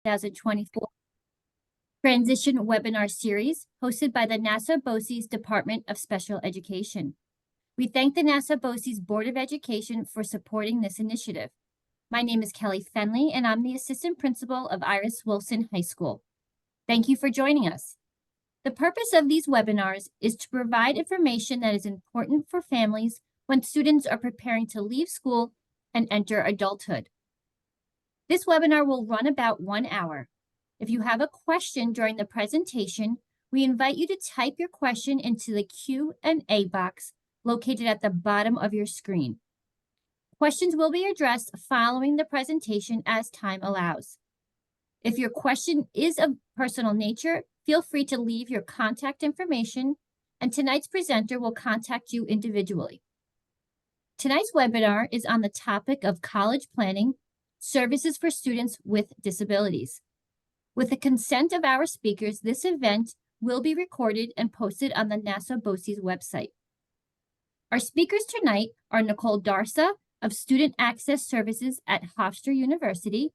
2024 Transition Webinar Series hosted by the Nassau BOCES Department of Special Education. We thank the Nassau BOCES Board of Education for supporting this initiative. My name is Kelly Fenley, and I'm the Assistant Principal of Iris Wilson High School. Thank you for joining us. The purpose of these webinars is to provide information that is important for families when students are preparing to leave school and enter adulthood. This webinar will run about 1 hour. If you have a question during the presentation, we invite you to type your question into the Q&A box located at the bottom of your screen. Questions will be addressed following the presentation as time allows. If your question is of personal nature, feel free to leave your contact information, and tonight's presenter will contact you individually. Tonight's webinar is on the topic of college planning, services for students with disabilities. With the consent of our speakers, this event will be recorded and posted on the Nassau BOCES website. Our speakers tonight are Nicole Darsa of Student Access Services at Hofstra University,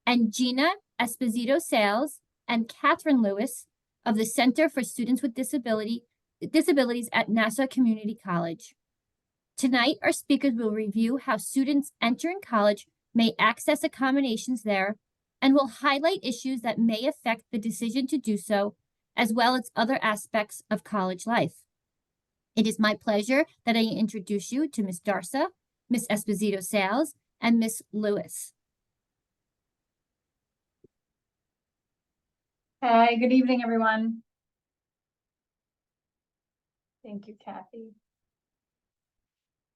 and Gina Esposito-Sales and Catherine Lewis of the Center for Students with Disabilities at Nassau Community College. Tonight, our speakers will review how students entering college may access accommodations there and will highlight issues that may affect the decision to do so, as well as other aspects of college life. It is my pleasure that I introduce you to Ms. Darsa, Ms. Esposito-Sales, and Ms. Lewis. Hi, good evening, everyone. Thank you, Kathy.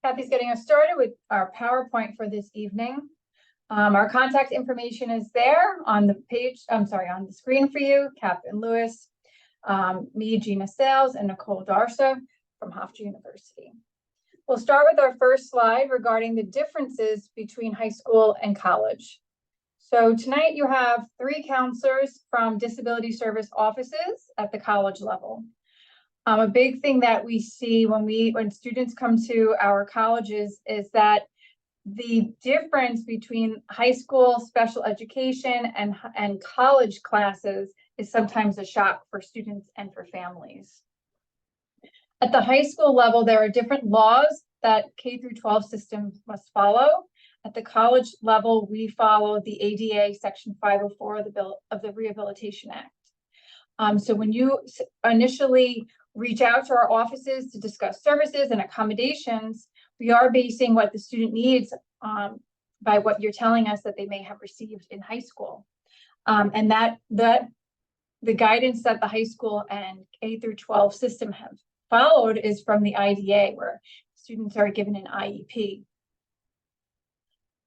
Kathy's getting us started with our PowerPoint for this evening. Our contact information is there on the page, on the screen for you. Catherine Lewis, me, Gina Sales, and Nicole Darsa from Hofstra University. We'll start with our first slide regarding the differences between high school and college. So tonight you have 3 counselors from disability service offices at the college level. A big thing that we see when students come to our colleges is that the difference between high school special education and college classes is sometimes a shock for students and for families. At the high school level, there are different laws that K-12 systems must follow. At the college level, we follow the ADA Section 504 of the Rehabilitation Act. So when you initially reach out to our offices to discuss services and accommodations, we are basing what the student needs by what you're telling us that they may have received in high school. And the guidance that the high school and K-12 system have followed is from the IDA, where students are given an IEP.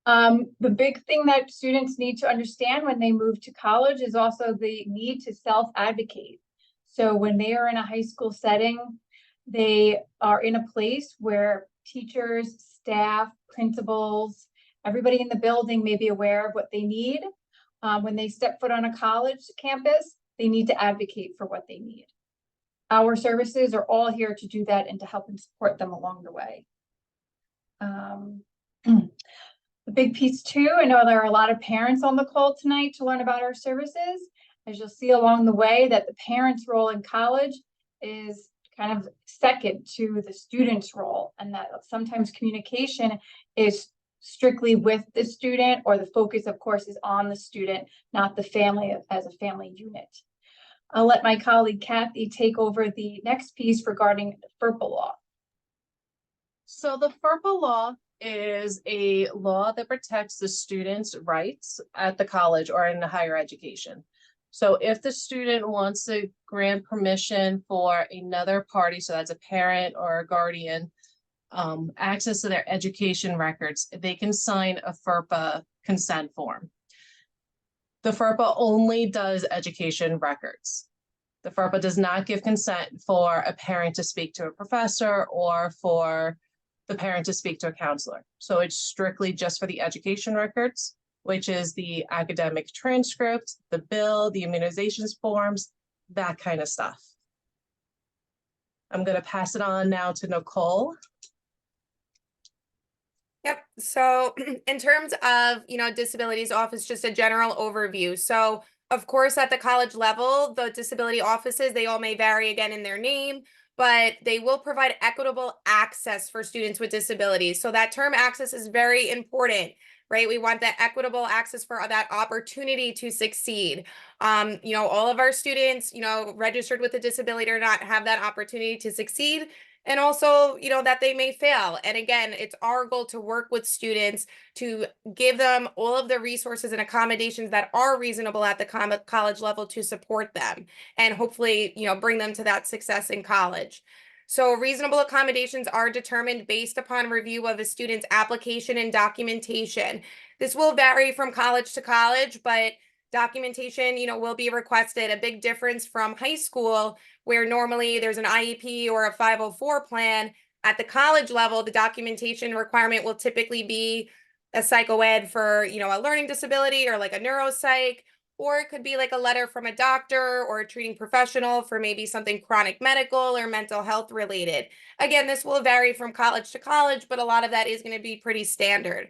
The big thing that students need to understand when they move to college is also the need to self-advocate. So when they are in a high school setting, they are in a place where teachers, staff, principals, everybody in the building may be aware of what they need. When they step foot on a college campus, they need to advocate for what they need. Our services are all here to do that and to help and support them along the way. The big piece too, I know there are a lot of parents on the call tonight to learn about our services. As you'll see along the way, that the parents' role in college is kind of second to the student's role, and that sometimes communication is strictly with the student, or the focus, of course, is on the student, not the family as a family unit. I'll let my colleague Kathy take over the next piece regarding the FERPA law. So the FERPA law is a law that protects the student's rights at the college or in the higher education. So if the student wants to grant permission for another party, so that's a parent or a guardian, access to their education records, they can sign a FERPA consent form. The FERPA only does education records. The FERPA does not give consent for a parent to speak to a professor or for the parent to speak to a counselor. So it's strictly just for the education records, which is the academic transcript, the bill, the immunizations forms, that kind of stuff. I'm going to pass it on now to Nicole. Yep. So in terms of, disabilities office, just a general overview. So of course, at the college level, the disability offices, they all may vary again in their name, but they will provide equitable access for students with disabilities. So that term access is very important, right? We want that equitable access for that opportunity to succeed. All of our students, registered with a disability or not, have that opportunity to succeed, and also, that they may fail. And again, it's our goal to work with students to give them all of the resources and accommodations that are reasonable at the college level to support them and hopefully, bring them to that success in college. So reasonable accommodations are determined based upon review of a student's application and documentation. This will vary from college to college, but documentation, will be requested. A big difference from high school, where normally there's an IEP or a 504 plan. At the college level, the documentation requirement will typically be a psychoed for, a learning disability or like a neuropsych, or it could be like a letter from a doctor or a treating professional for maybe something chronic medical or mental health related. Again, this will vary from college to college, but a lot of that is going to be pretty standard.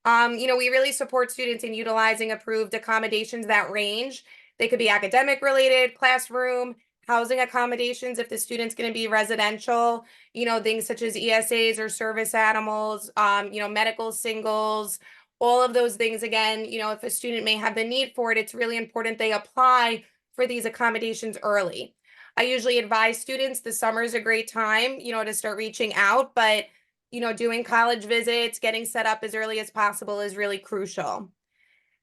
We really support students in utilizing approved accommodations that range. They could be academic related, classroom, housing accommodations if the student's going to be residential, things such as ESAs or service animals, medical singles, all of those things. Again, if a student may have the need for it, it's really important they apply for these accommodations early. I usually advise students the summer is a great time, to start reaching out, but doing college visits, getting set up as early as possible is really crucial.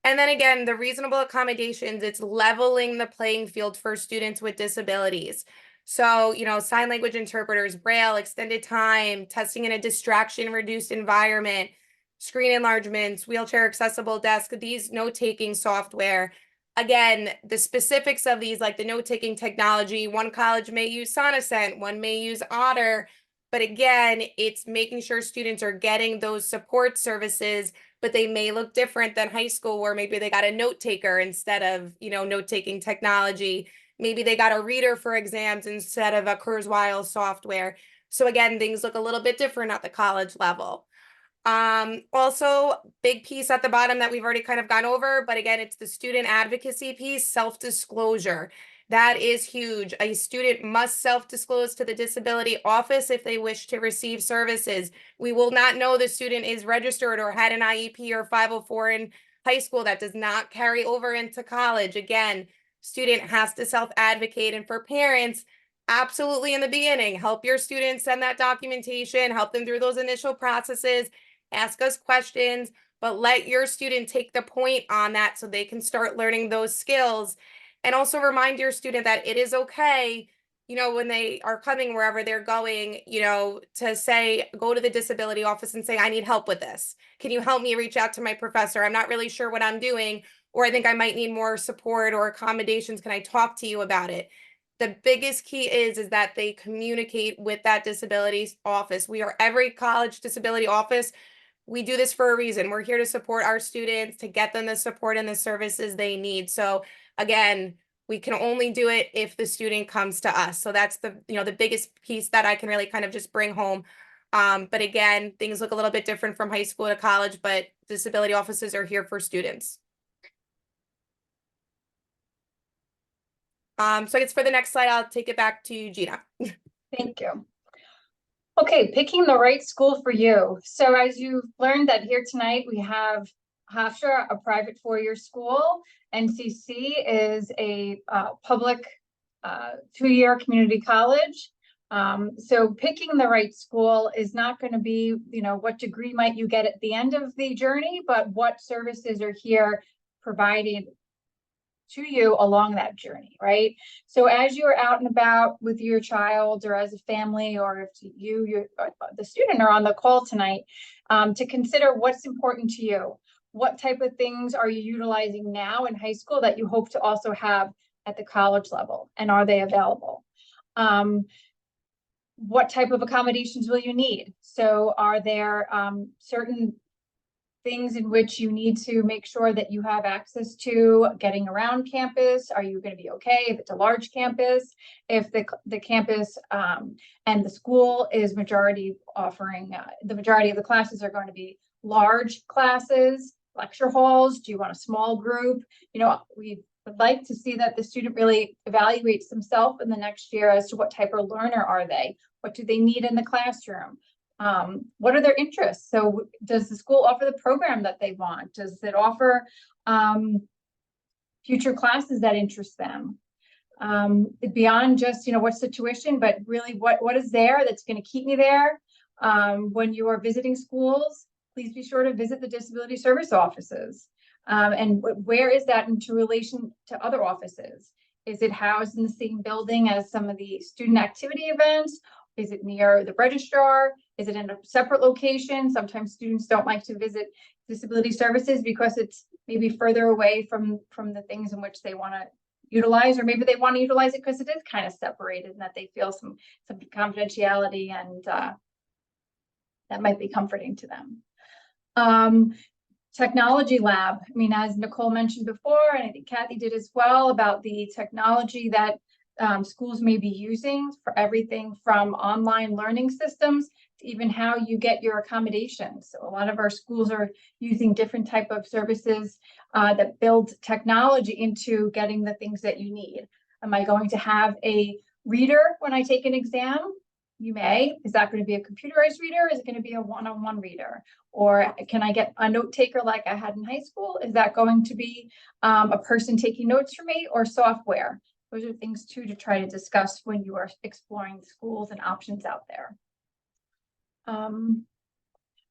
And then again, the reasonable accommodations, it's leveling the playing field for students with disabilities. So, sign language interpreters, Braille, extended time, testing in a distraction reduced environment, screen enlargements, wheelchair accessible desk, these note-taking software. Again, the specifics of these, like the note-taking technology, one college may use Sonocent, one may use Otter. But again, it's making sure students are getting those support services, but they may look different than high school, where maybe they got a note taker instead of, note-taking technology. Maybe they got a reader for exams instead of a Kurzweil software. So again, things look a little bit different at the college level. Also, big piece at the bottom that we've already kind of gone over, but again, it's the student advocacy piece, self-disclosure. That is huge. A student must self-disclose to the disability office if they wish to receive services. We will not know the student is registered or had an IEP or 504 in high school. That does not carry over into college. Again, student has to self-advocate. And for parents, absolutely in the beginning, help your students send that documentation, help them through those initial processes, ask us questions, but let your student take the point on that so they can start learning those skills. And also remind your student that it is okay, when they are coming wherever they're going, to say, go to the disability office and say, I need help with this. Can you help me reach out to my professor? I'm not really sure what I'm doing, or I think I might need more support or accommodations. Can I talk to you about it? The biggest key is that they communicate with that disability office. We are every college disability office. We do this for a reason. We're here to support our students, to get them the support and the services they need. So again, we can only do it if the student comes to us. So that's the biggest piece that I can really kind of just bring home. But again, things look a little bit different from high school to college, but disability offices are here for students. So I guess for the next slide, I'll take it back to Gina. Thank you. Okay, picking the right school for you. So as you've learned that here tonight, we have Hofstra, a private four-year school. NCC is a public 2-year community college. So picking the right school is not going to be, what degree might you get at the end of the journey, but what services are here provided to you along that journey, right? So as you're out and about with your child, or as a family, or if you the student are on the call tonight, to consider what's important to you. What type of things are you utilizing now in high school that you hope to also have at the college level, and are they available? What type of accommodations will you need? So are there certain things in which you need to make sure that you have access to getting around campus. Are you going to be okay if it's a large campus? If the campus and the school is majority offering, the majority of the classes are going to be large classes, lecture halls. Do you want a small group? You know, we would like to see that the student really evaluates themselves in the next year as to what type of learner are they? What do they need in the classroom? What are their interests? So does the school offer the program that they want? Does it offer future classes that interest them? Beyond just, you know, what's the tuition, but really what is there that's going to keep me there? When you are visiting schools, please be sure to visit the disability service offices. And where is that into relation to other offices? Is it housed in the same building as some of the student activity events? Is it near the registrar? Is it in a separate location? Sometimes students don't like to visit disability services because it's maybe further away from the things in which they want to utilize, or maybe they want to utilize it because it is kind of separated and that they feel some confidentiality, and that might be comforting to them. Technology lab. I mean, as Nicole mentioned before, and I think Kathy did as well, about the technology that schools may be using for everything from online learning systems to even how you get your accommodations. So a lot of our schools are using different type of services that build technology into getting the things that you need. Am I going to have a reader when I take an exam? You may. Is that going to be a computerized reader? Is it going to be a one-on-one reader? Or can I get a note taker like I had in high school? Is that going to be a person taking notes for me, or software? Those are things too to try to discuss when you are exploring schools and options out there. And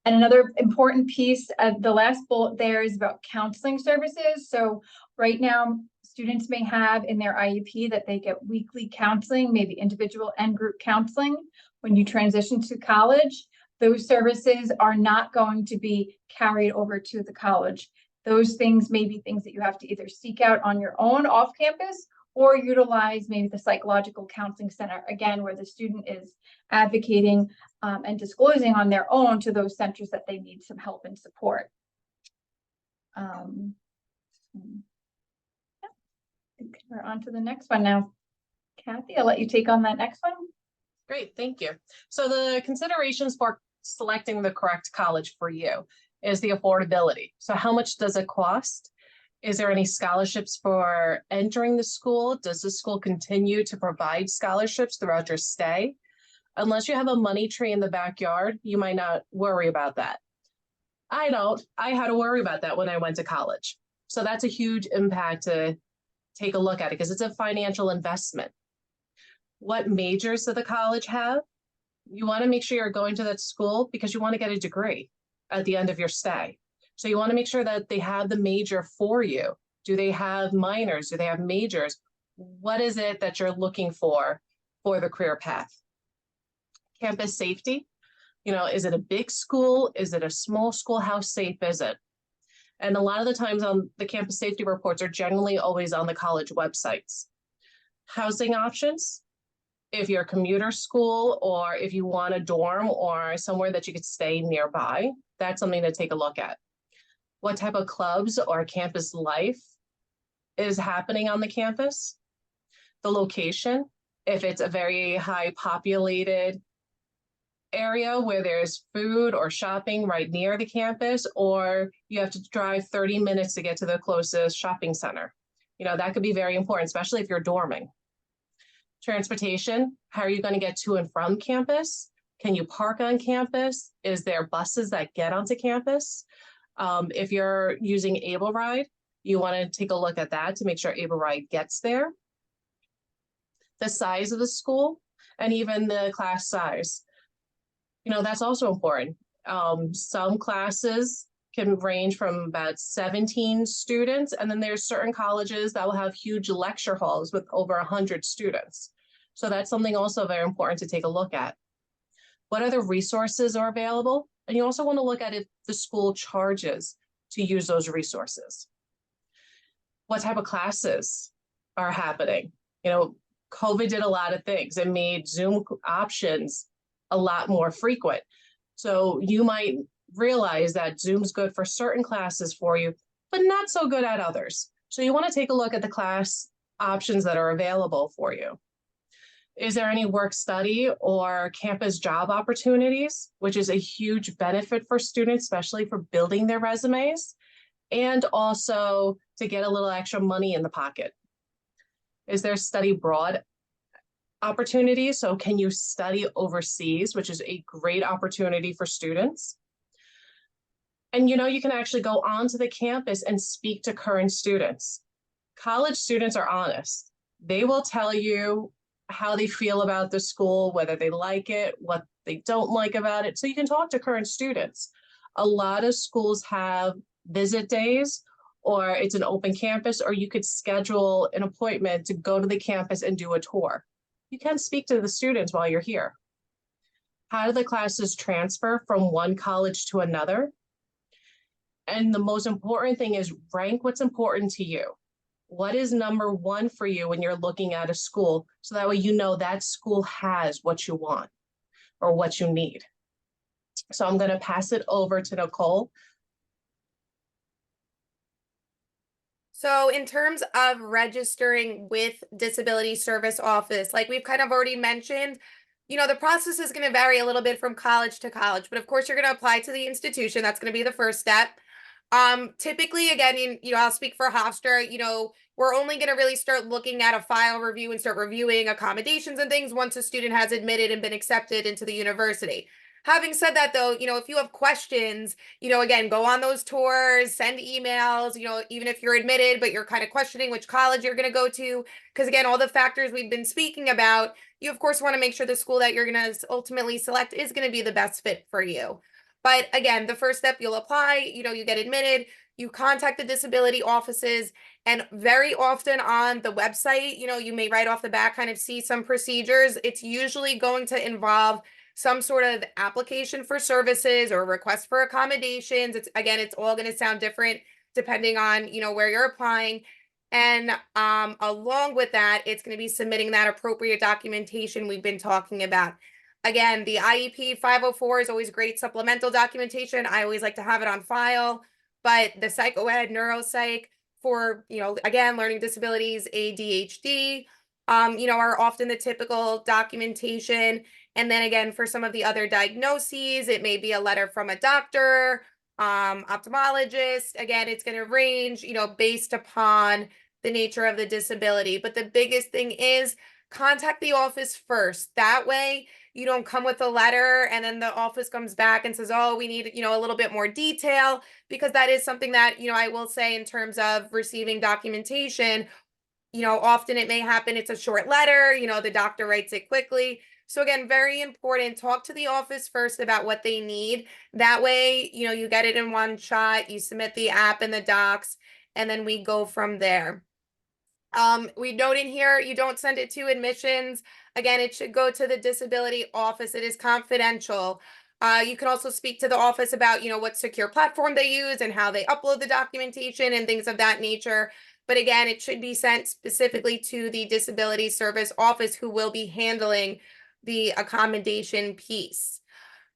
another important piece of the last bullet there is about counseling services. So right now, students may have in their IEP that they get weekly counseling, maybe individual and group counseling. When you transition to college, those services are not going to be carried over to the college. Those things may be things that you have to either seek out on your own off campus, or utilize maybe the psychological counseling center, again, where the student is advocating and disclosing on their own to those centers that they need some help and support. Yeah. I think we're on to the next one now. Kathy, I'll let you take on that next one. Great, thank you. So the considerations for selecting the correct college for you is the affordability. So how much does it cost? Is there any scholarships for entering the school? Does the school continue to provide scholarships throughout your stay? Unless you have a money tree in the backyard, you might not worry about that. I don't. I had to worry about that when I went to college. So that's a huge impact to take a look at it, because it's a financial investment. What majors do the college have? You want to make sure you're going to that school because you want to get a degree at the end of your stay. So you want to make sure that they have the major for you. Do they have minors? Do they have majors? What is it that you're looking for the career path? Campus safety. You know, is it a big school? Is it a small school? How safe is it? And a lot of the times on the campus safety reports are generally always on the college websites. Housing options. If you're a commuter school, or if you want a dorm or somewhere that you could stay nearby, that's something to take a look at. What type of clubs or campus life is happening on the campus? The location, if it's a very high populated area where there's food or shopping right near the campus, or you have to drive 30 minutes to get to the closest shopping center. You know, that could be very important, especially if you're dorming. Transportation, how are you going to get to and from campus? Can you park on campus? Is there buses that get onto campus? If you're using Able Ride, you want to take a look at that to make sure Able Ride gets there. The size of the school, and even the class size. You know, that's also important. Some classes can range from about 17 students, and then there's certain colleges that will have huge lecture halls with over 100 students. So that's something also very important to take a look at. What other resources are available? And you also want to look at if the school charges to use those resources. What type of classes are happening? You know, COVID did a lot of things. It made Zoom options a lot more frequent. So you might realize that Zoom's good for certain classes for you, but not so good at others. So you want to take a look at the class options that are available for you. Is there any work study or campus job opportunities, which is a huge benefit for students, especially for building their resumes, and also to get a little extra money in the pocket? Is there study abroad opportunities? So can you study overseas, which is a great opportunity for students? And you know, you can actually go onto the campus and speak to current students. College students are honest. They will tell you how they feel about the school, whether they like it, what they don't like about it. So you can talk to current students. A lot of schools have visit days, or it's an open campus, or you could schedule an appointment to go to the campus and do a tour. You can speak to the students while you're here. How do the classes transfer from one college to another? And the most important thing is rank what's important to you. What is number one for you when you're looking at a school? So that way you know that school has what you want or what you need. So I'm going to pass it over to Nicole. So in terms of registering with Disability Service Office, like we've kind of already mentioned, you know, the process is going to vary a little bit from college to college, but of course you're going to apply to the institution. That's going to be the first step. Typically, again, I'll speak for Hofstra, we're only going to really start looking at a file review and start reviewing accommodations and things once a student has admitted and been accepted into the university. Having said that, though, if you have questions, again, go on those tours, send emails, even if you're admitted, but you're kind of questioning which college you're going to go to. Because again, all the factors we've been speaking about, you of course want to make sure the school that you're going to ultimately select is going to be the best fit for you. But again, the first step, you'll apply, you get admitted, you contact the disability offices, and very often on the website, you may right off the bat kind of see some procedures. It's usually going to involve some sort of application for services or request for accommodations. It's all going to sound different depending on, where you're applying. And along with that, it's going to be submitting that appropriate documentation we've been talking about. Again, the IEP 504 is always great supplemental documentation. I always like to have it on file, but the psychoed, neuropsych for, again, learning disabilities, ADHD, are often the typical documentation. And then again, for some of the other diagnoses, it may be a letter from a doctor, ophthalmologist. Again, it's going to range, based upon the nature of the disability. But the biggest thing is contact the office first. That way, you don't come with a letter and then the office comes back and says, oh, we need, a little bit more detail, because that is something that, I will say in terms of receiving documentation, often it may happen. It's a short letter, the doctor writes it quickly. So again, very important, talk to the office first about what they need. That way, you get it in one shot, you submit the app and the docs, and then we go from there. We note in here, you don't send it to admissions. Again, it should go to the disability office. It is confidential. You can also speak to the office about, what secure platform they use and how they upload the documentation and things of that nature. But again, it should be sent specifically to the Disability Service Office, who will be handling the accommodation piece.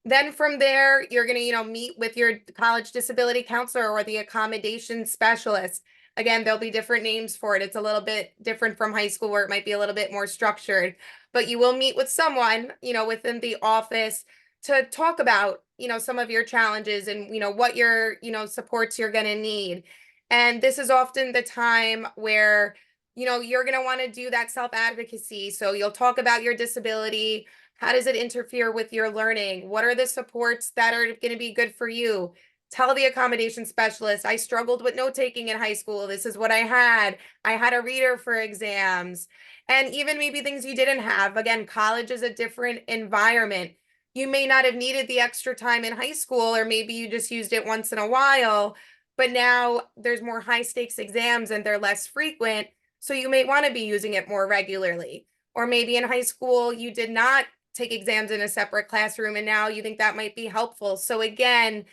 Then from there, you're going to, meet with your college disability counselor or the accommodation specialist. Again, there'll be different names for it. It's a little bit different from high school where it might be a little bit more structured, but you will meet with someone, within the office to talk about, some of your challenges and, what your, supports you're going to need. And this is often the time where, you're going to want to do that self-advocacy. So you'll talk about your disability. How does it interfere with your learning? What are the supports that are going to be good for you? Tell the accommodation specialist, I struggled with note taking in high school. This is what I had. I had a reader for exams. And even maybe things you didn't have. Again, college is a different environment. You may not have needed the extra time in high school, or maybe you just used it once in a while, but now there's more high stakes exams and they're less frequent. So you may want to be using it more regularly. Or maybe in high school, you did not take exams in a separate classroom and now you think that might be helpful. So again,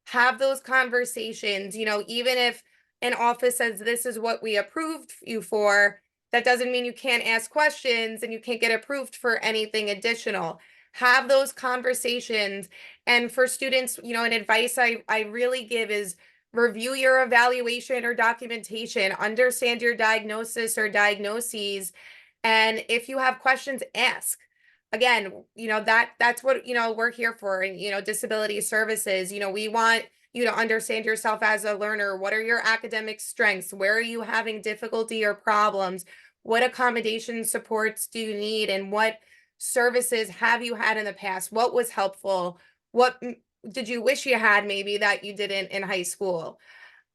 have those conversations, even if an office says this is what we approved you for, that doesn't mean you can't ask questions and you can't get approved for anything additional. have those conversations. And for students, you know, an advice I really give is review your evaluation or documentation, understand your diagnosis or diagnoses. And if you have questions, ask. Again, you know, that's what, you know, we're here for. And, you know, disability services, you know, we want you to understand yourself as a learner. What are your academic strengths? Where are you having difficulty or problems? What accommodation supports do you need? And what services have you had in the past? What was helpful? What did you wish you had maybe that you didn't in high school?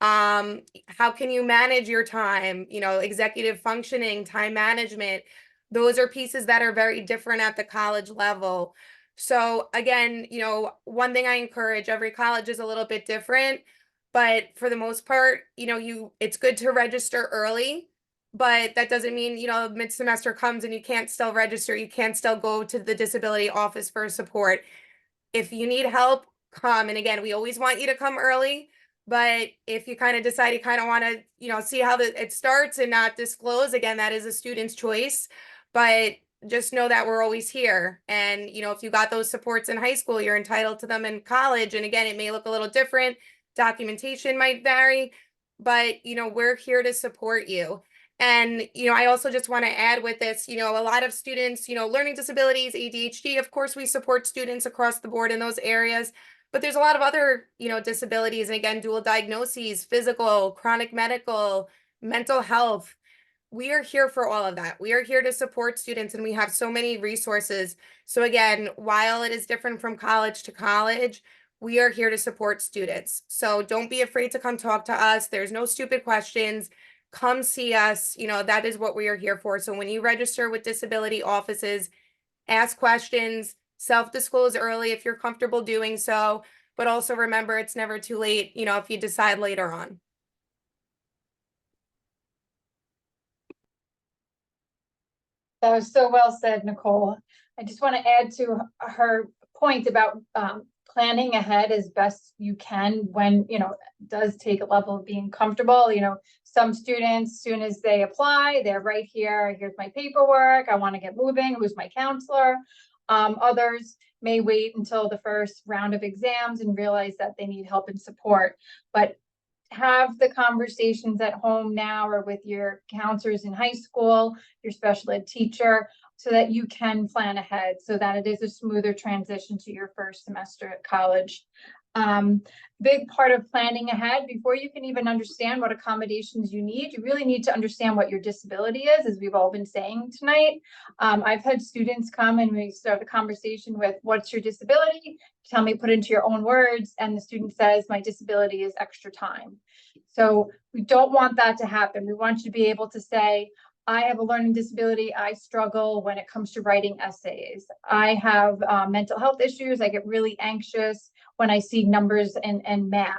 How can you manage your time? You know, executive functioning, time management. Those are pieces that are very different at the college level. So again, you know, one thing I encourage, every college is a little bit different, but for the most part, you know, it's good to register early, but that doesn't mean, you know, mid-semester comes and you can't still register, you can't still go to the disability office for support. If you need help, come. And again, we always want you to come early, but if you kind of decide you kind of want to, you know, see how it starts and not disclose, again, that is a student's choice. But just know that we're always here. And, you know, if you got those supports in high school, you're entitled to them in college. And again, it may look a little different. Documentation might vary, but, you know, we're here to support you. And, you know, I also just want to add with this, you know, a lot of students, you know, learning disabilities, ADHD, of course, we support students across the board in those areas, but there's a lot of other, you know, disabilities. And again, dual diagnoses, physical, chronic medical, mental health. We are here for all of that. We are here to support students and we have so many resources. So again, while it is different from college to college, we are here to support students. So don't be afraid to come talk to us. There's no stupid questions. Come see us. You know, that is what we are here for. So when you register with disability offices, ask questions, self-disclose early if you're comfortable doing so, but also remember it's never too late, you know, if you decide later on. That was so well said, Nicole. I just want to add to her point about planning ahead as best you can when, you know, it does take a level of being comfortable. You know, some students, soon as they apply, they're right here. Here's my paperwork. I want to get moving. Who's my counselor? Others may wait until the first round of exams and realize that they need help and support. But have the conversations at home now or with your counselors in high school, your special ed teacher, so that you can plan ahead so that it is a smoother transition to your first semester at college. Big part of planning ahead, before you can even understand what accommodations you need, you really need to understand what your disability is, as we've all been saying tonight. I've had students come and we start the conversation with, what's your disability? Tell me, put into your own words. And the student says, my disability is extra time. So we don't want that to happen. We want you to be able to say, I have a learning disability. I struggle when it comes to writing essays. I have mental health issues. I get really anxious when I see numbers and math.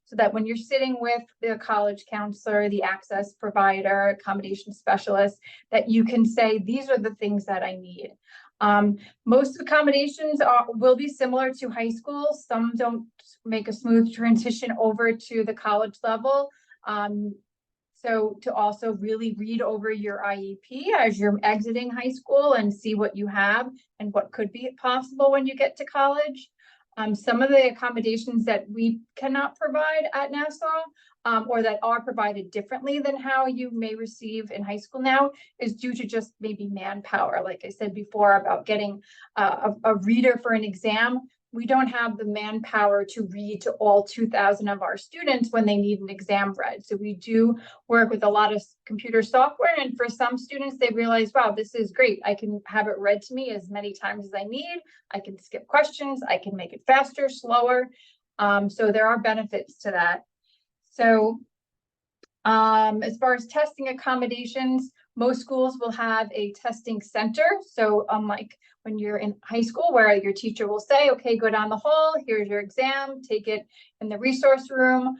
So that when you're sitting with the college counselor, the access provider, accommodation specialist, that you can say, these are the things that I need. Most accommodations will be similar to high school. Some don't make a smooth transition over to the college level. So to also really read over your IEP as you're exiting high school and see what you have and what could be possible when you get to college. Some of the accommodations that we cannot provide at Nassau or that are provided differently than how you may receive in high school now is due to just maybe manpower. Like I said before about getting a reader for an exam. We don't have the manpower to read to all 2,000 of our students when they need an exam read. So we do work with a lot of computer software. And for some students, they realize, wow, this is great. I can have it read to me as many times as I need. I can skip questions. I can make it faster, slower. So there are benefits to that. So as far as testing accommodations, most schools will have a testing center. So unlike when you're in high school where your teacher will say, okay, go down the hall, here's your exam, take it in the resource room.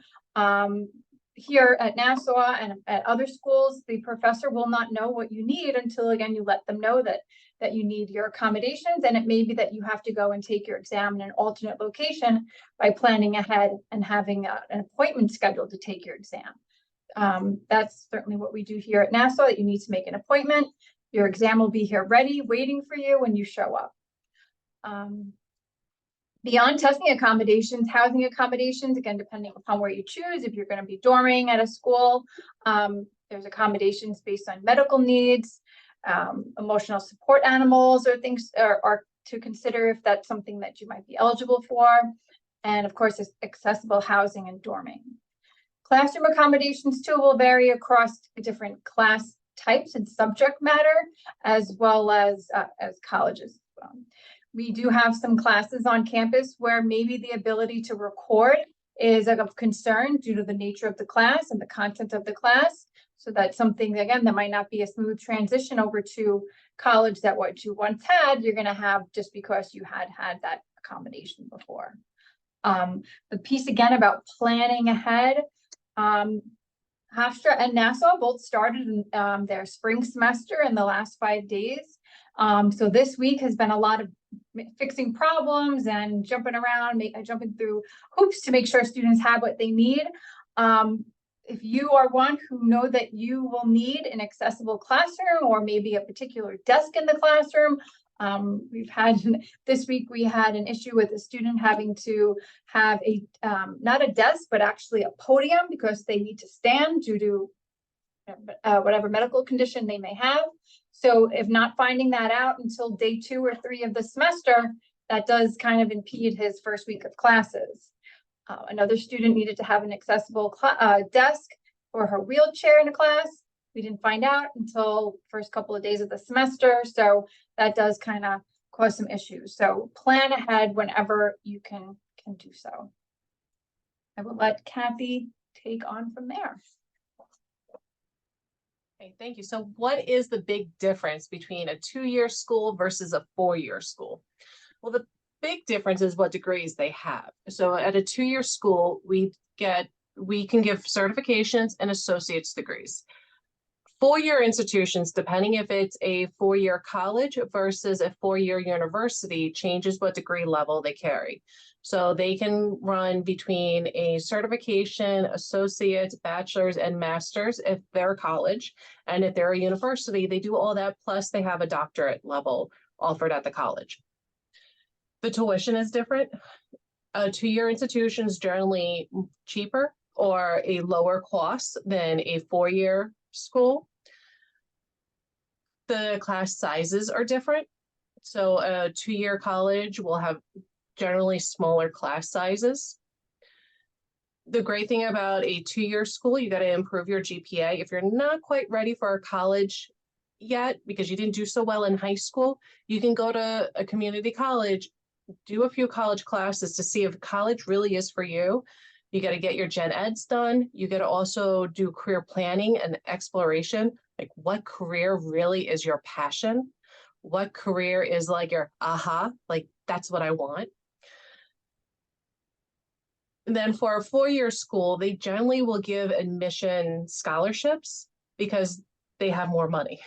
Here at Nassau and at other schools, the professor will not know what you need until, again, you let them know that you need your accommodations. And it may be that you have to go and take your exam in an alternate location by planning ahead and having an appointment scheduled to take your exam. That's certainly what we do here at Nassau, that you need to make an appointment. Your exam will be here ready, waiting for you when you show up. Beyond testing accommodations, housing accommodations, again, depending upon where you choose, if you're going to be dorming at a school, there's accommodations based on medical needs, emotional support animals or things are to consider if that's something that you might be eligible for. And of course, there's accessible housing and dorming. Classroom accommodations too will vary across different class types and subject matter, as well as colleges. We do have some classes on campus where maybe the ability to record is of concern due to the nature of the class and the content of the class. So that's something, again, that might not be a smooth transition over to college that what you once had, you're going to have just because you had that accommodation before. The piece again about planning ahead, Hofstra and Nassau both started their spring semester in the last 5 days. So this week has been a lot of fixing problems and jumping around, jumping through hoops to make sure students have what they need. If you are one who know that you will need an accessible classroom or maybe a particular desk in the classroom, this week we had an issue with a student having to have not a desk, but actually a podium because they need to stand due to whatever medical condition they may have. So if not finding that out until day 2 or 3 of the semester, that does kind of impede his first week of classes. Another student needed to have an accessible desk for her wheelchair in a class. We didn't find out until first couple of days of the semester. So that does kind of cause some issues. So plan ahead whenever you can do so. I will let Kathy take on from there. Okay, thank you. So what is the big difference between a 2-year school versus a 4-year school? Well, the big difference is what degrees they have. So at a 2-year school, we can give certifications and associate's degrees. 4-year institutions, depending if it's a 4-year college versus a 4-year university, changes what degree level they carry. So they can run between a certification, associate, bachelor's, and master's if they're a college. And if they're a university, they do all that, plus they have a doctorate level offered at the college. The tuition is different. 2-year institution is generally cheaper or a lower cost than a 4-year school. The class sizes are different. So a 2-year college will have generally smaller class sizes. The great thing about a 2-year school, you got to improve your GPA. If you're not quite ready for a college yet because you didn't do so well in high school, you can go to a community college, do a few college classes to see if college really is for you. You got to get your gen eds done. You got to also do career planning and exploration. Like, what career really is your passion? What career is like your aha, like that's what I want. And then for a 4-year school, they generally will give admission scholarships because they have more money.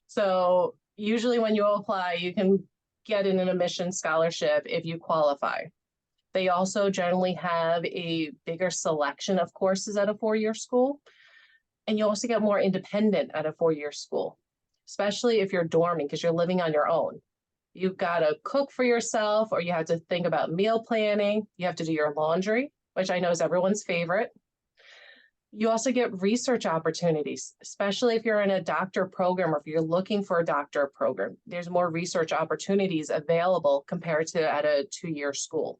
So usually when you apply, you can get an admission scholarship if you qualify. They also generally have a bigger selection of courses at a 4-year school. And you also get more independent at a 4-year school, especially if you're dorming because you're living on your own. You've got to cook for yourself, or you have to think about meal planning. You have to do your laundry, which I know is everyone's favorite. You also get research opportunities, especially if you're in a doctor program or if you're looking for a doctor program. There's more research opportunities available compared to at a 2-year school.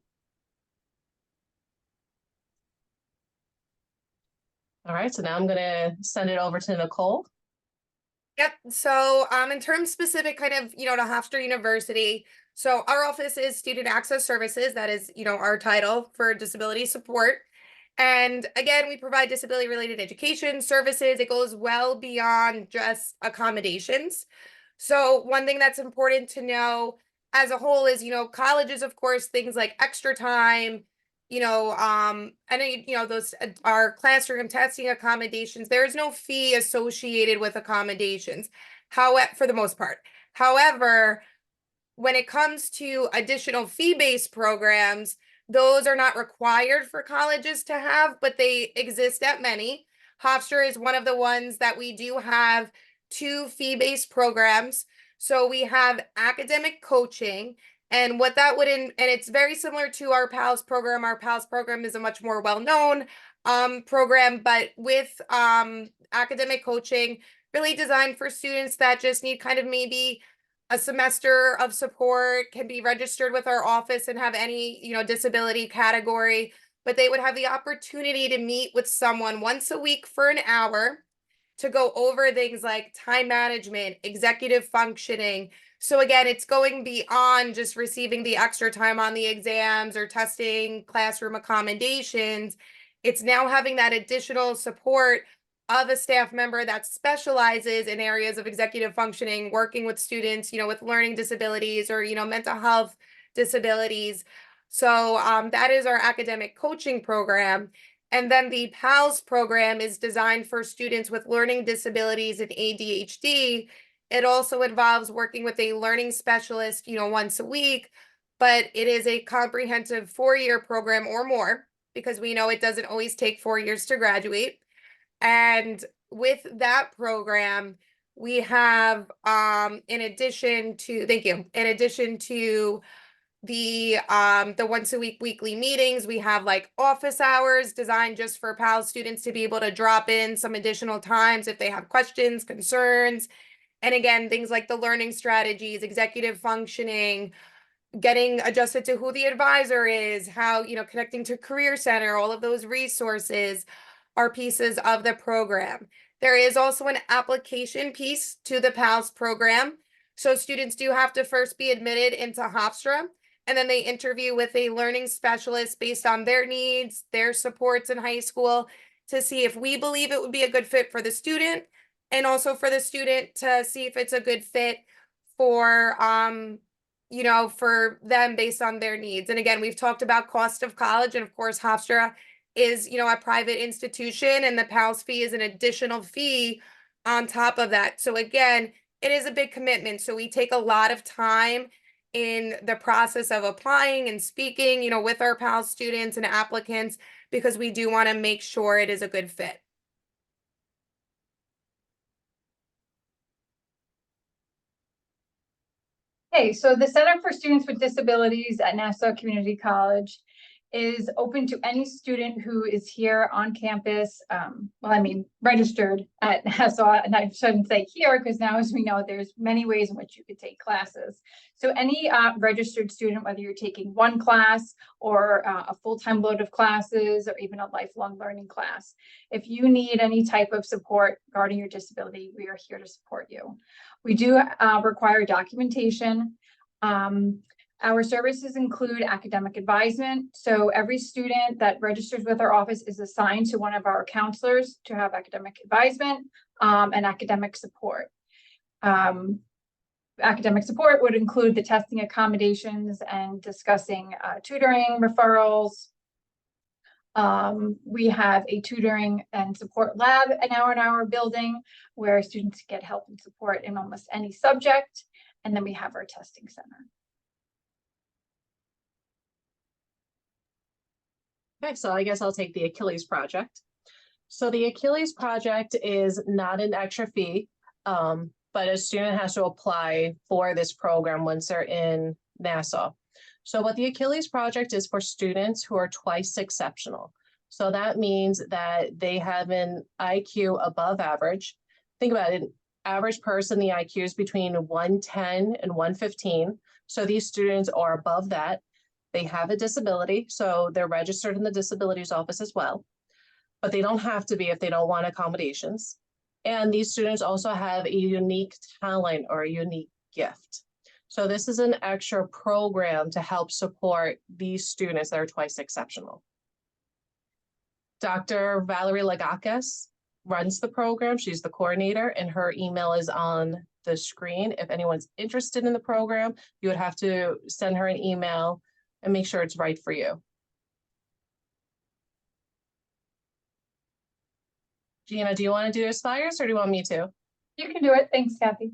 All right, so now I'm going to send it over to Nicole. Yep. So in terms specific kind of, to Hofstra University, so our office is Student Access Services. That is, our title for disability support. And again, we provide disability related education services. It goes well beyond just accommodations. So one thing that's important to know as a whole is, colleges, of course, things like extra time, and those are classroom testing accommodations. There is no fee associated with accommodations, for the most part. However, when it comes to additional fee-based programs, those are not required for colleges to have, but they exist at many. Hofstra is one of the ones that we do have 2 fee-based programs. So we have academic coaching, And what that would, and it's very similar to our PALS program. Our PALS program is a much more well-known program, but with academic coaching, really designed for students that just need kind of maybe a semester of support, can be registered with our office and have any, disability category, but they would have the opportunity to meet with someone once a week for an hour to go over things like time management, executive functioning. So again, it's going beyond just receiving the extra time on the exams or testing classroom accommodations. It's now having that additional support of a staff member that specializes in areas of executive functioning, working with students, with learning disabilities or, mental health disabilities. So that is our academic coaching program. And then the PALS program is designed for students with learning disabilities and ADHD. It also involves working with a learning specialist, once a week, but it is a comprehensive 4-year program or more, because we know it doesn't always take 4 years to graduate. And with that program, we have, in addition to the once a week weekly meetings, we have like office hours designed just for PALS students to be able to drop in some additional times if they have questions, concerns. And again, things like the learning strategies, executive functioning, getting adjusted to who the advisor is, how, connecting to Career Center, all of those resources are pieces of the program. There is also an application piece to the PALS program. So students do have to first be admitted into Hofstra, and then they interview with a learning specialist based on their needs, their supports in high school, to see if we believe it would be a good fit for the student, and also for the student to see if it's a good fit for for them based on their needs. And again, we've talked about cost of college, and of course Hofstra is, a private institution, and the PALS fee is an additional fee on top of that. So again, it is a big commitment. So we take a lot of time in the process of applying and speaking, with our PALS students and applicants, because we do want to make sure it is a good fit. Okay, so the Center for Students with Disabilities at Nassau Community College is open to any student who is here on campus. Registered at Nassau, and I shouldn't say here, because now, as we know, there's many ways in which you could take classes. So any registered student, whether you're taking one class or a full-time load of classes, or even a lifelong learning class, if you need any type of support regarding your disability, we are here to support you. We do require documentation. Our services include academic advisement. So every student that registers with our office is assigned to one of our counselors to have academic advisement and academic support. Academic support would include the testing accommodations and discussing tutoring, referrals. We have a tutoring and support lab in our building where students get help and support in almost any subject. And then we have our testing center. Okay, so I guess I'll take the Achilles project. So the Achilles project is not an extra fee, but a student has to apply for this program once they're in Nassau. So what the Achilles project is for students who are twice exceptional. So that means that they have an IQ above average. Think about it, an average person, the IQ is between 110 and 115. So these students are above that. They have a disability, so they're registered in the disabilities office as well, but they don't have to be if they don't want accommodations. And these students also have a unique talent or a unique gift. So this is an extra program to help support these students that are twice exceptional. Dr. Valerie Lagakis runs the program. She's the coordinator, and her email is on the screen. If anyone's interested in the program, you would have to send her an email and make sure it's right for you. Gina, do you want to do Aspires or do you want me to? You can do it. Thanks, Kathy.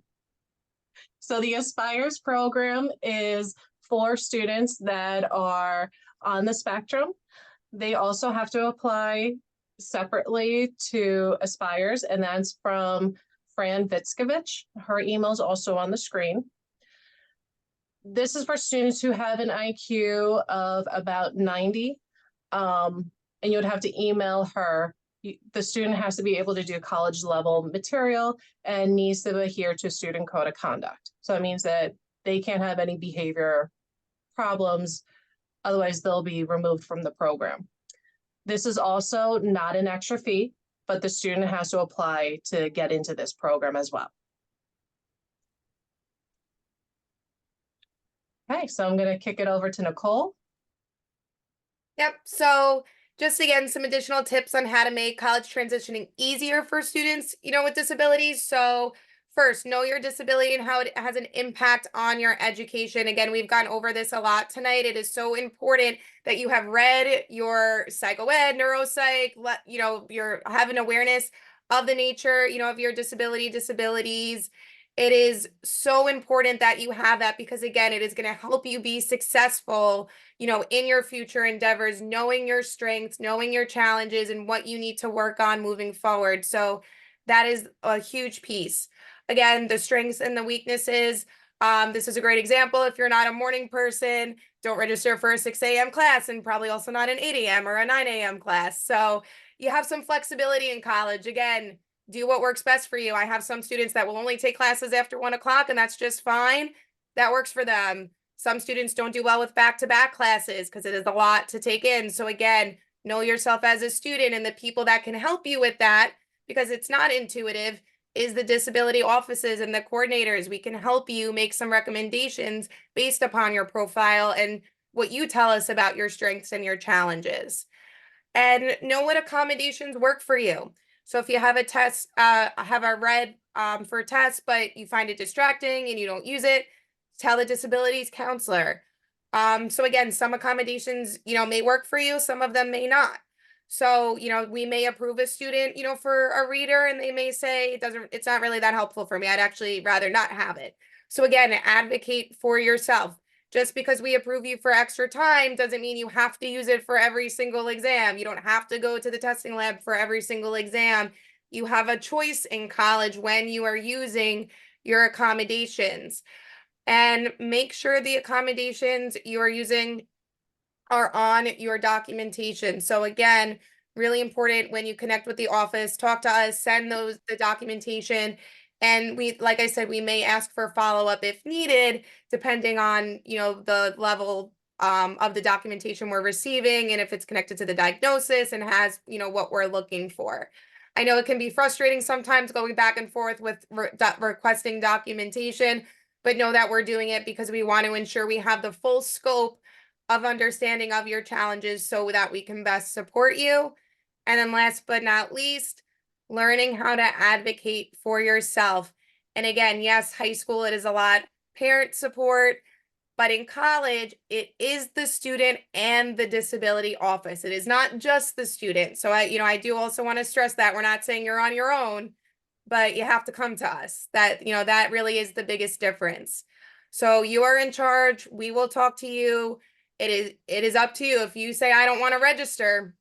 So the Aspires program is for students that are on the spectrum. They also have to apply separately to Aspires, and that's from Fran Vitskovich. Her email is also on the screen. This is for students who have an IQ of about 90. And you would have to email her. The student has to be able to do college level material and needs to adhere to student code of conduct. So it means that they can't have any behavior problems, otherwise they'll be removed from the program. This is also not an extra fee, but the student has to apply to get into this program as well. Okay, so I'm going to kick it over to Nicole. Yep. So just again, some additional tips on how to make college transitioning easier for students, with disabilities. So first, know your disability and how it has an impact on your education. Again, we've gone over this a lot tonight. It is so important that you have read your psychoed, neuropsych, you're having awareness of the nature, of your disabilities. It is so important that you have that because again, it is going to help you be successful, in your future endeavors, knowing your strengths, knowing your challenges and what you need to work on moving forward. So that is a huge piece. Again, the strengths and the weaknesses. This is a great example. If you're not a morning person, don't register for a 6 a.m. class and probably also not an 8 a.m. or a 9 a.m. class. So you have some flexibility in college. Again, do what works best for you. I have some students that will only take classes after 1 o'clock and that's just fine. That works for them. Some students don't do well with back-to-back classes because it is a lot to take in. So again, know yourself as a student and the people that can help you with that because it's not intuitive is the disability offices and the coordinators. We can help you make some recommendations based upon your profile and what you tell us about your strengths and your challenges. And know what accommodations work for you. So if you have a test, have a read for a test, but you find it distracting and you don't use it, tell the disabilities counselor. So again, some accommodations, may work for you, some of them may not. So, we may approve a student, for a reader and they may say it's not really that helpful for me. I'd actually rather not have it. So again, advocate for yourself. Just because we approve you for extra time doesn't mean you have to use it for every single exam. You don't have to go to the testing lab for every single exam. You have a choice in college when you are using your accommodations. And make sure the accommodations you are using are on your documentation. So again, really important when you connect with the office, talk to us, send the documentation. And like I said, we may ask for follow-up if needed, depending on, the level of the documentation we're receiving and if it's connected to the diagnosis and has, what we're looking for. I know it can be frustrating sometimes going back and forth with requesting documentation, but know that we're doing it because we want to ensure we have the full scope of understanding of your challenges so that we can best support you. And then last but not least, learning how to advocate for yourself. And again, yes, high school, it is a lot parent support, but in college, it is the student and the disability office. It is not just the student. So I do also want to stress that we're not saying you're on your own, but you have to come to us. That, that really is the biggest difference. So you are in charge. We will talk to you. It is up to you. If you say, I don't want to register,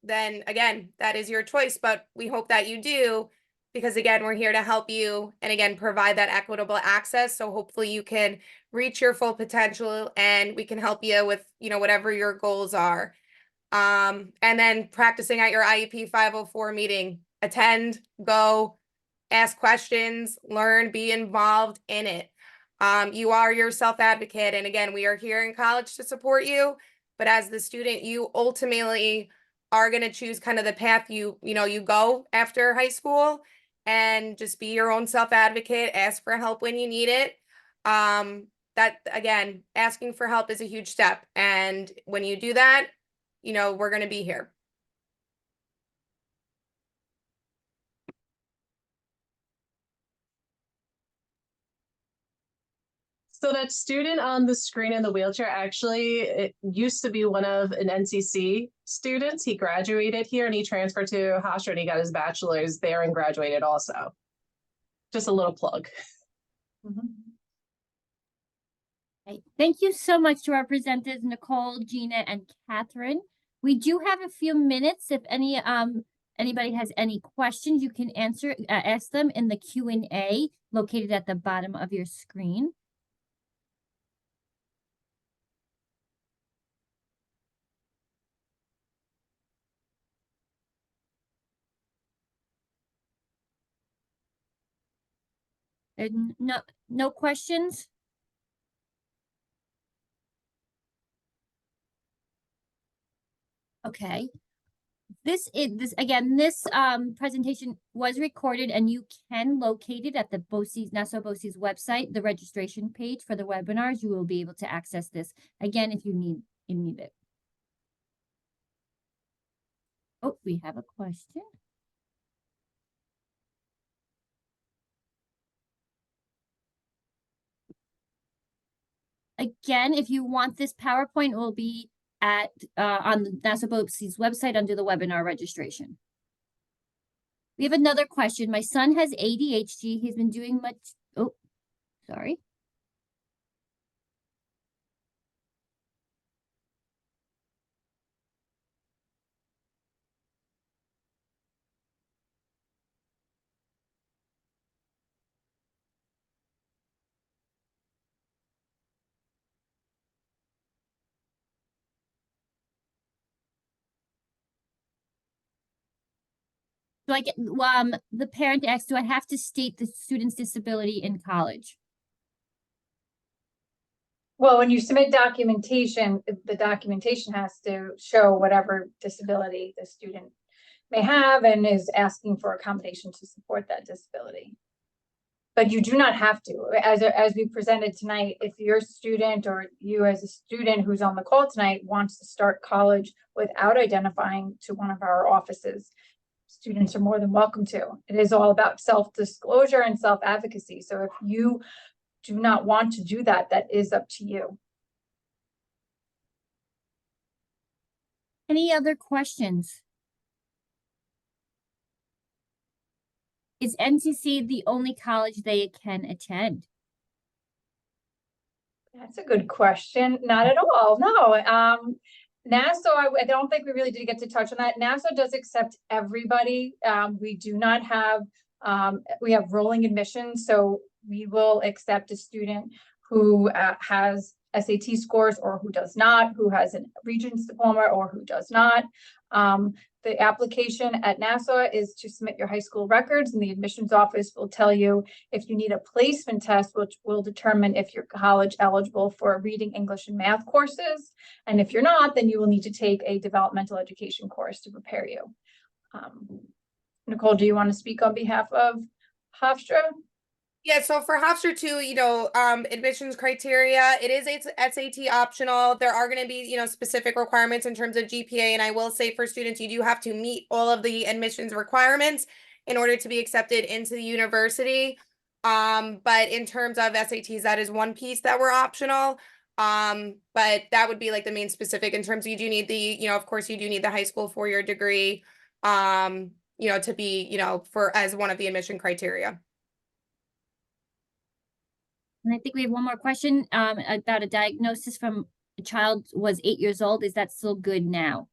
then again, that is your choice, but we hope that you do because again, we're here to help you and again, provide that equitable access. So hopefully you can reach your full potential and we can help you with, whatever your goals are. And then practicing at your IEP 504 meeting, attend, go, ask questions, learn, be involved in it. You are your self-advocate. And again, we are here in college to support you, but as the student, you ultimately are going to choose kind of the path you go after high school and just be your own self-advocate, ask for help when you need it. That again, asking for help is a huge step. And when you do that, we're going to be here. So that student on the screen in the wheelchair, actually, it used to be one of an NCC students. He graduated here and he transferred to Hofstra and he got his bachelor's there and graduated also. Just a little plug. Okay. Thank you so much to our presenters, Nicole, Gina, and Catherine. We do have a few minutes. If anybody has any questions, you can ask them in the Q&A located at the bottom of your screen. And no questions? Okay. This presentation was recorded and you can locate it at the Nassau BOCES website, the registration page for the webinars. You will be able to access this again if you need it. Oh, we have a question. Again, if you want this PowerPoint, it will be at on the Nassau BOCES website under the webinar registration. We have another question. My son has ADHD. He's been doing much. Oh, sorry. Do I get, the parent asks, do I have to state the student's disability in college? Well, when you submit documentation, the documentation has to show whatever disability the student may have and is asking for accommodation to support that disability. But you do not have to. As we presented tonight, if your student or you as a student who's on the call tonight wants to start college without identifying to one of our offices, students are more than welcome to. It is all about self-disclosure and self-advocacy. So if you do not want to do that, that is up to you. Any other questions? Is NCC the only college they can attend? That's a good question. Not at all. No. Nassau, I don't think we really did get to touch on that. Nassau does accept everybody. We do not have, we have rolling admissions. So we will accept a student who has SAT scores or who does not, who has a Regents diploma or who does not. The application at Nassau is to submit your high school records, and the admissions office will tell you if you need a placement test, which will determine if you're college eligible for reading, English, and math courses. And if you're not, then you will need to take a developmental education course to prepare you. Nicole, do you want to speak on behalf of Hofstra? Yeah, so for Hofstra too, admissions criteria, it is SAT optional. There are going to be, specific requirements in terms of GPA. And I will say for students, you do have to meet all of the admissions requirements in order to be accepted into the university. But in terms of SATs, that is one piece that were optional. But that would be like the main specific in terms of you do need the, of course you do need the high school 4-year degree, to be, for as one of the admission criteria. And I think we have one more question about a diagnosis from a child was 8 years old. Is that still good now?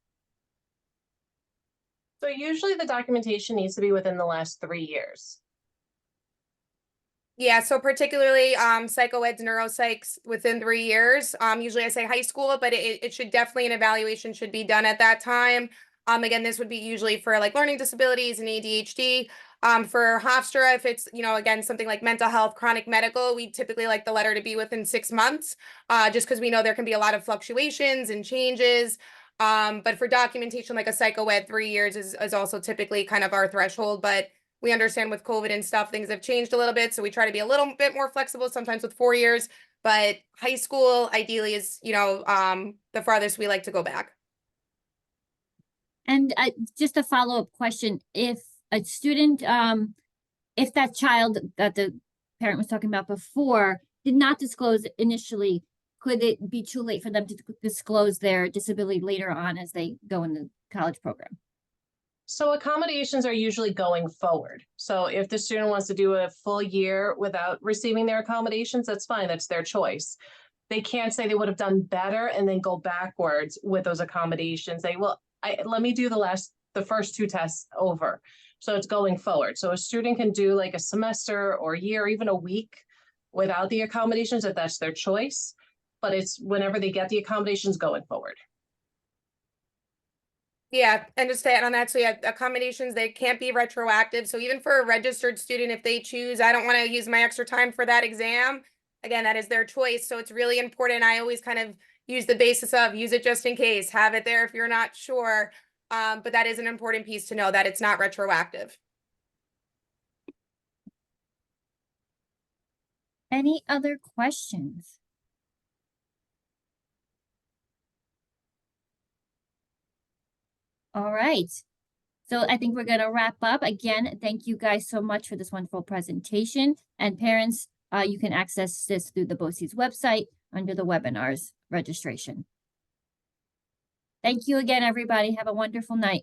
So usually the documentation needs to be within the last 3 years. Yeah, so particularly psychoeds, neuropsychs within 3 years. Usually I say high school, but it should definitely an evaluation should be done at that time. Again, this would be usually for like learning disabilities and ADHD. For Hofstra, if it's, again, something like mental health, chronic medical, we typically like the letter to be within 6 months, just because we know there can be a lot of fluctuations and changes. But for documentation, like a psychoed, 3 years is also typically kind of our threshold, but we understand with COVID and stuff, things have changed a little bit. So we try to be a little bit more flexible sometimes with 4 years, but high school ideally is, the farthest we like to go back. And just a follow-up question, if a student, if that child that the parent was talking about before did not disclose initially, could it be too late for them to disclose their disability later on as they go in the college program? So accommodations are usually going forward. So if the student wants to do a full year without receiving their accommodations, that's fine. That's their choice. They can't say they would have done better and then go backwards with those accommodations. They will, let me do the first 2 tests over. So it's going forward. So a student can do like a semester or a year, or even a week without the accommodations if that's their choice. But it's whenever they get the accommodations going forward. Yeah, and just to add on that, so yeah, accommodations, they can't be retroactive. So even for a registered student, if they choose, I don't want to use my extra time for that exam, again, that is their choice. So it's really important. I always kind of use the basis of use it just in case, have it there if you're not sure. But that is an important piece to know that it's not retroactive. Any other questions? All right. So I think we're going to wrap up. Again, thank you guys so much for this wonderful presentation. And parents, you can access this through the BOCES website under the webinars registration. Thank you again, everybody. Have a wonderful night.